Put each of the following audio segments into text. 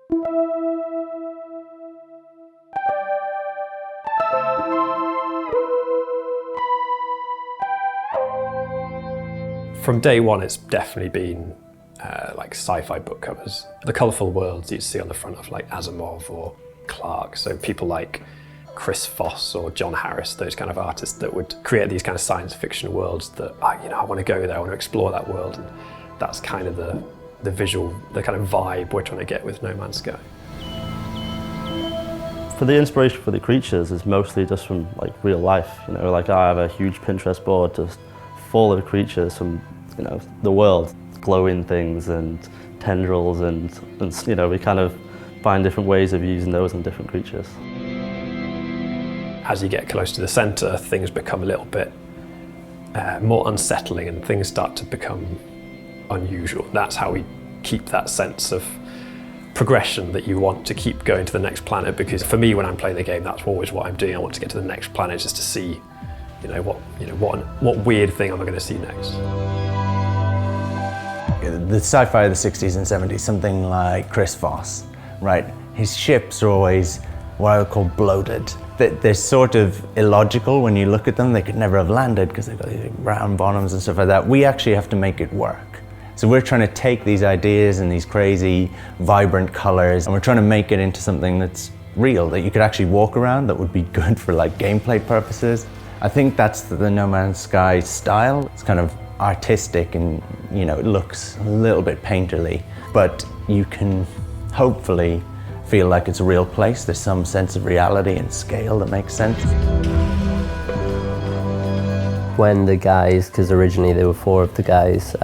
From day one, it's definitely been like sci-fi book covers. The colourful worlds you'd see on the front of like Asimov or Clarke, so people like Chris Foss or John Harris, those kind of artists that would create these kind of science fiction worlds that, I want to go there, I want to explore that world, and that's kind of the visual, the kind of vibe we're trying to get with No Man's Sky. For the inspiration for the creatures is mostly just from like real life, like I have a huge Pinterest board just full of creatures from, the world, glowing things and tendrils and we kind of find different ways of using those in different creatures. As you get close to the centre, things become a little bit more unsettling and things start to become unusual. That's how we keep that sense of progression that you want to keep going to the next planet, because for me, when I'm playing the game, that's always what I'm doing. I want to get to the next planet just to see, what weird thing am I going to see next. The sci-fi of the 60s and 70s, something like Chris Foss, right? His ships are always what I would call bloated. They're sort of illogical when you look at them. They could never have landed because they've got these round bottoms and stuff like that. We actually have to make it work. So we're trying to take these ideas and these crazy, vibrant colors, and we're trying to make it into something that's real, that you could actually walk around, that would be good for like gameplay purposes. I think that's the No Man's Sky style. It's kind of artistic and, it looks a little bit painterly, but you can hopefully feel like it's a real place. There's some sense of reality and scale that makes sense. When the guys, because originally there were 4 of the guys,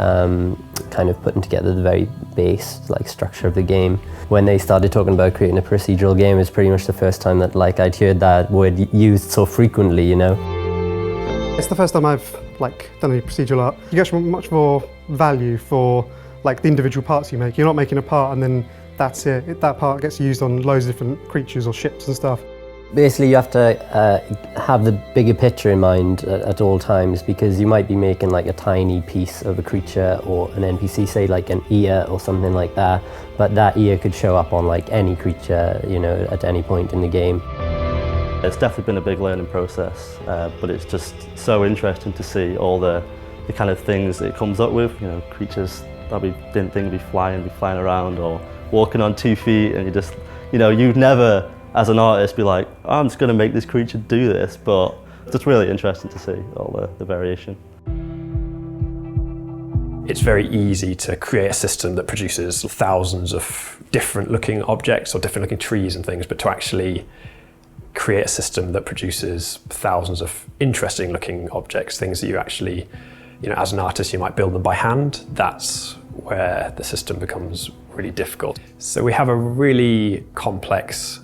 kind of putting together the very base structure of the game, when they started talking about creating a procedural game, it's pretty much the first time that I'd heard that word used so frequently, It's the first time I've done any procedural art. You get much more value for the individual parts you make. You're not making a part and then that's it. That part gets used on loads of different creatures or ships and stuff. Basically, you have to have the bigger picture in mind at all times, because you might be making a tiny piece of a creature or an NPC, say an ear or something like that, but that ear could show up on any creature, at any point in the game. It's definitely been a big learning process, but it's just so interesting to see all the kind of things it comes up with, creatures that we didn't think would be flying around or walking on 2 feet, and you just, you'd never, as an artist, be like, oh, I'm just going to make this creature do this, but it's just really interesting to see all the variation. It's very easy to create a system that produces thousands of different looking objects or different looking trees and things, but to actually create a system that produces thousands of interesting looking objects, things that you actually, as an artist, you might build them by hand, that's where the system becomes really difficult. So we have a really complex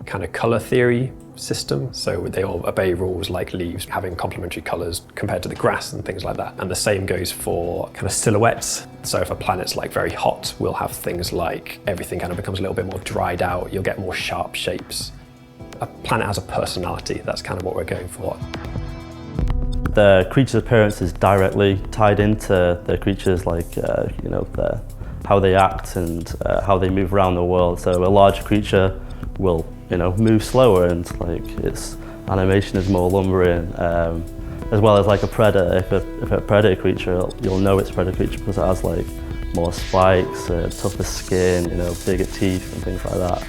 kind of color theory system. So they all obey rules like leaves having complementary colors compared to the grass and things like that. And the same goes for kind of silhouettes. So if a planet's very hot, we'll have things like everything kind of becomes a little bit more dried out. You'll get more sharp shapes. A planet has a personality. That's kind of what we're going for. The creature's appearance is directly tied into the creatures, how they act and how they move around the world. So a large creature will, move slower, and its animation is more lumbering, as well as a predator. If a predator creature, you'll know it's a predator creature because it has more spikes, tougher skin, bigger teeth and things like that.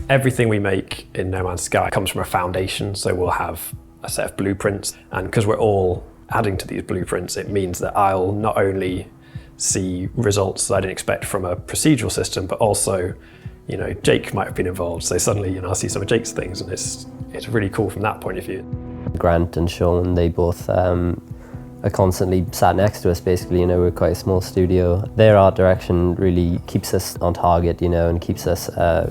Everything we make in No Man's Sky comes from a foundation, so we'll have a set of blueprints, and because we're all adding to these blueprints, it means that I'll not only see results that I didn't expect from a procedural system, but also, Jake might have been involved, so suddenly, I'll see some of Jake's things, and it's really cool from that point of view. Grant and Sean, they both are constantly sat next to us, basically. We're quite a small studio. Their art direction really keeps us on target, and keeps us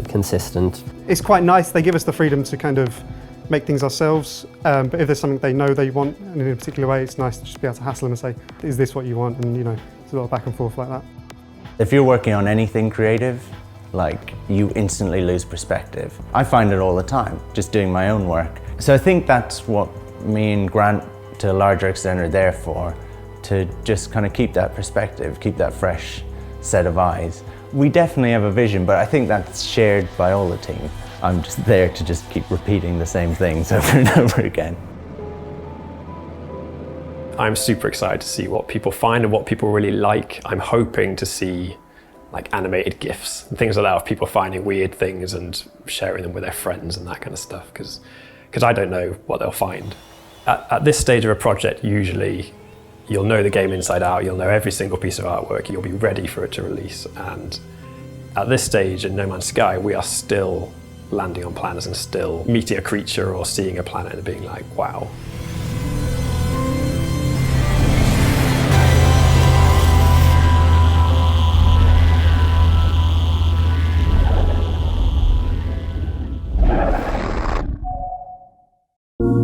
consistent. It's quite nice. They give us the freedom to kind of make things ourselves, but if there's something they know they want in a particular way, it's nice to just be able to hassle them and say, is this what you want? And it's a lot of back and forth like that. If you're working on anything creative, you instantly lose perspective. I find it all the time, just doing my own work. So I think that's what me and Grant, to a larger extent, are there for, to just kind of keep that perspective, keep that fresh set of eyes. We definitely have a vision, but I think that's shared by all the team. I'm just there to just keep repeating the same things over and over again. I'm super excited to see what people find and what people really like. I'm hoping to see like animated GIFs and things like that of people finding weird things and sharing them with their friends and that kind of stuff, because I don't know what they'll find. At this stage of a project, usually you'll know the game inside out, you'll know every single piece of artwork, you'll be ready for it to release. And at this stage in No Man's Sky, we are still landing on planets and still meeting a creature or seeing a planet and being like, wow.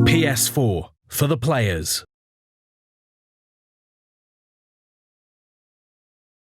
PS4 for the players.